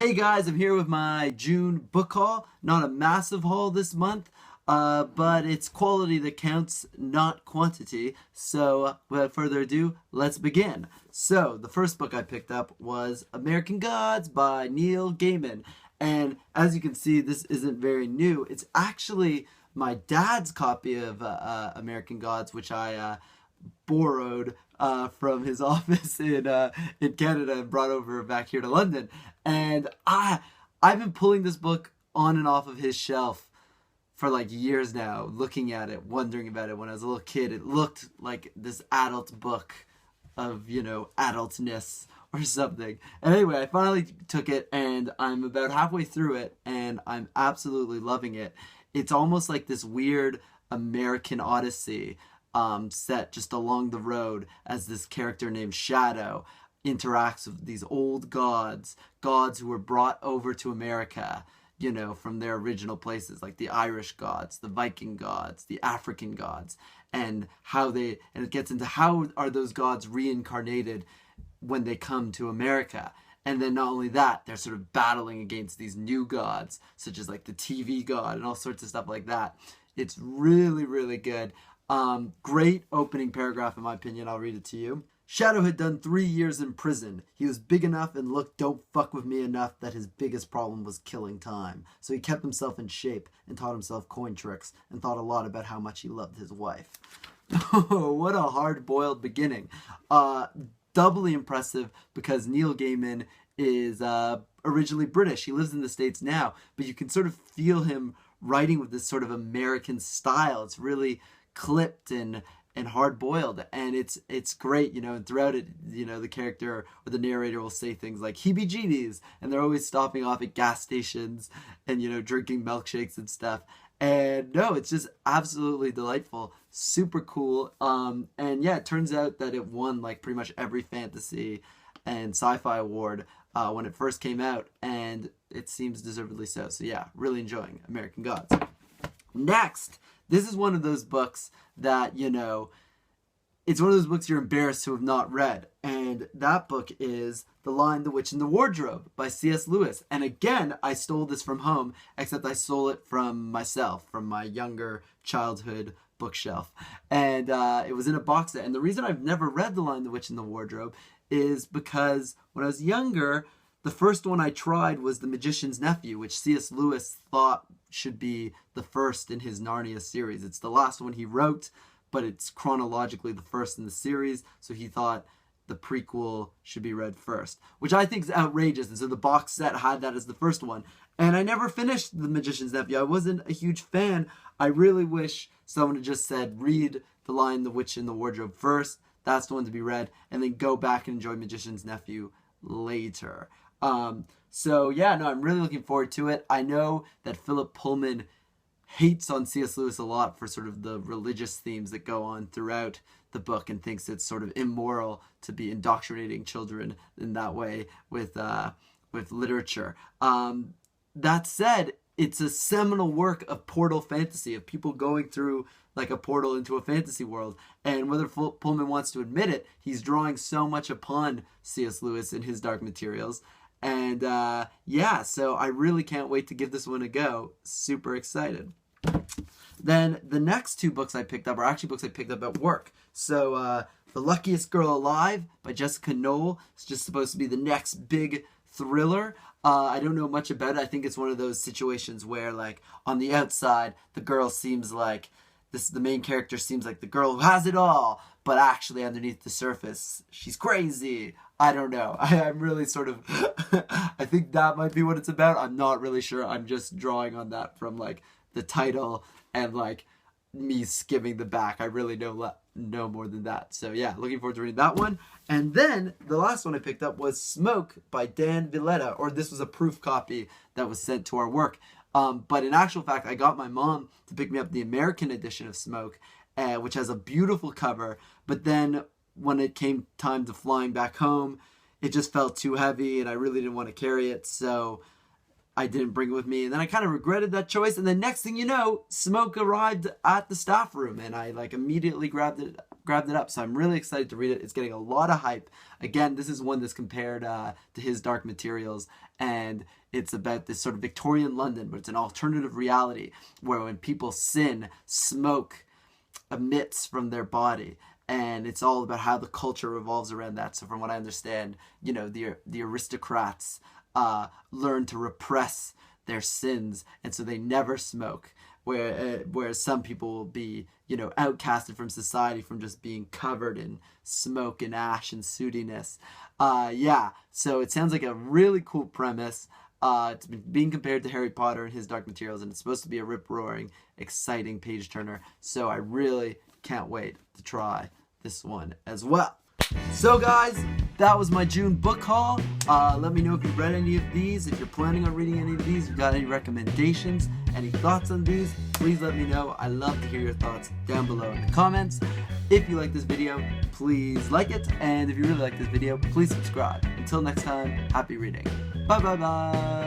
Hey guys, I'm here with my June book haul. Not a massive haul this month, but it's quality that counts, not quantity. So without further ado, let's begin. So the first book I picked up was American Gods by Neil Gaiman. And as you can see, this isn't very new. It's actually my dad's copy of American Gods, which I borrowed from his office in Canada and brought over back here to London. And I've been pulling this book on and off of his shelf for like years now, looking at it, wondering about it. When I was a little kid, it looked like this adult book of, adultness or something. And anyway, I finally took it and I'm about halfway through it and I'm absolutely loving it. It's almost like this weird American Odyssey set just along the road as this character named Shadow interacts with these old gods who were brought over to America, from their original places, like the Irish gods, the Viking gods, the African gods, and it gets into how are those gods reincarnated when they come to America. And then not only that, they're sort of battling against these new gods, such as like the TV god and all sorts of stuff like that. It's really, really good. Great opening paragraph, in my opinion. I'll read it to you. Shadow had done 3 years in prison. He was big enough and looked don't fuck with me enough that his biggest problem was killing time. So he kept himself in shape and taught himself coin tricks and thought a lot about how much he loved his wife. Oh, what a hard-boiled beginning. Doubly impressive because Neil Gaiman is originally British. He lives in the States now, but you can sort of feel him writing with this sort of American style. It's really clipped and hard-boiled, and it's great, and throughout it, the character or the narrator will say things like heebie-jeebies, and they're always stopping off at gas stations and drinking milkshakes and stuff. And no, it's just absolutely delightful, super cool. And yeah, it turns out that it won like pretty much every fantasy and sci-fi award when it first came out, and it seems deservedly so. So yeah, really enjoying American Gods. Next, this is one of those books that, it's one of those books you're embarrassed to have not read. And that book is The Lion, the Witch, and the Wardrobe by C.S. Lewis. And again, I stole this from home, except I stole it from myself, from my younger childhood bookshelf. And it was in a box set. And the reason I've never read The Lion, the Witch, and the Wardrobe is because when I was younger, the first one I tried was The Magician's Nephew, which C.S. Lewis thought should be the first in his Narnia series. It's the last one he wrote, but it's chronologically the first in the series, so he thought the prequel should be read first, which I think is outrageous. And so the box set had that as the first one. And I never finished The Magician's Nephew. I wasn't a huge fan. I really wish someone had just said, read The Lion, the Witch, and the Wardrobe first. That's the one to be read, and then go back and enjoy Magician's Nephew later. So yeah, no, I'm really looking forward to it. I know that Philip Pullman hates on C.S. Lewis a lot for sort of the religious themes that go on throughout the book and thinks it's sort of immoral to be indoctrinating children in that way with literature. That said, it's a seminal work of portal fantasy, of people going through like a portal into a fantasy world. And whether Pullman wants to admit it, he's drawing so much upon C.S. Lewis in his Dark Materials. And yeah, so I really can't wait to give this one a go. Super excited. Then the next two books I picked up are actually books I picked up at work. So The Luckiest Girl Alive by Jessica Knoll is just supposed to be the next big thriller. I don't know much about it. I think it's one of those situations where, like, on the outside, the girl seems like the main character seems like the girl who has it all, but actually underneath the surface, she's crazy. I don't know. I'm really sort of, I think that might be what it's about. I'm not really sure. I'm just drawing on that from like the title and like me skimming the back. I really know more than that. So yeah, looking forward to reading that one. And then the last one I picked up was Smoke by Dan Villetta, or this was a proof copy that was sent to our work. But in actual fact, I got my mom to pick me up the American edition of Smoke, which has a beautiful cover. But then when it came time to flying back home, it just felt too heavy and I really didn't want to carry it. So I didn't bring it with me. And then I kind of regretted that choice. And then next thing you know, Smoke arrived at the staff room and I like immediately grabbed it grabbed it up. So I'm really excited to read it. It's getting a lot of hype. Again, this is one that's compared to his Dark Materials, and it's about this sort of Victorian London, but it's an alternative reality where when people sin, smoke emits from their body. And it's all about how the culture revolves around that. So from what I understand, you know, the aristocrats learn to repress their sins, and so they never smoke. Whereas some people will be, you know, outcasted from society from just being covered in smoke and ash and sootiness. Yeah, so it sounds like a really cool premise. It's been being compared to Harry Potter and his Dark Materials, and it's supposed to be a rip-roaring, exciting page-turner. So I really can't wait to try this one as well. So guys, that was my June book haul. Let me know if you've read any of these, if you're planning on reading any of these, if you've got any recommendations, any thoughts on these, please let me know. I love to hear your thoughts down below in the comments. If you like this video, please like it, and if you really like this video, please subscribe. Until next time, happy reading. Bye bye bye.